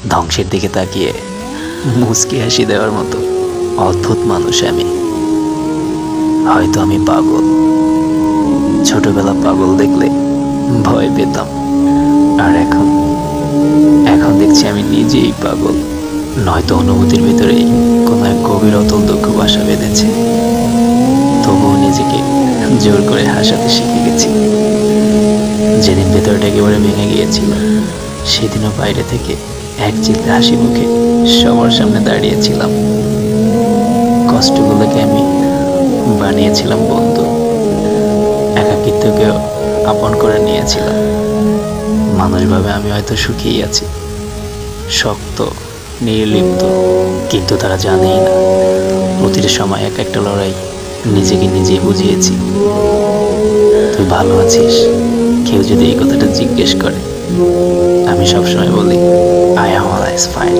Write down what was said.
ধ্বংসের দিকে তাকিয়ে মুচকি হাসি দেওয়ার মতো অদ্ভুত মানুষ আমি। হয়তো আমি পাগল। ছোটবেলা পাগল দেখলে ভয় পেতাম, আর এখন এখন দেখছি আমি নিজেই পাগল। নয়তো অনুভূতির ভিতরেই কোনো এক গভীর অতল দুঃখ বাসা বেঁধেছে। তবুও নিজেকে জোর করে হাসাতে শিখে গেছি। যেদিন ভেতরটা একেবারে ভেঙে গিয়েছিল, সেদিনও বাইরে থেকে এক চিলতে হাসি মুখে সবার সামনে দাঁড়িয়েছিলাম। কষ্টগুলোকে আমি বানিয়েছিলাম বন্ধু, একাকিত্বকেও আপন করে নিয়েছিলাম। মানুষ ভাবে আমি হয়তো সুখেই আছি, শক্ত, নির্লিপ্ত, কিন্তু তারা জানেই না প্রতিটা সময় এক একটা লড়াই নিজেকে নিজেই বুঝিয়েছি। তুই ভালো আছিস? কেউ যদি এই কথাটা জিজ্ঞেস করে, আমি সবসময় বলি, আই অ্যাম অলওয়েজ ফাইন।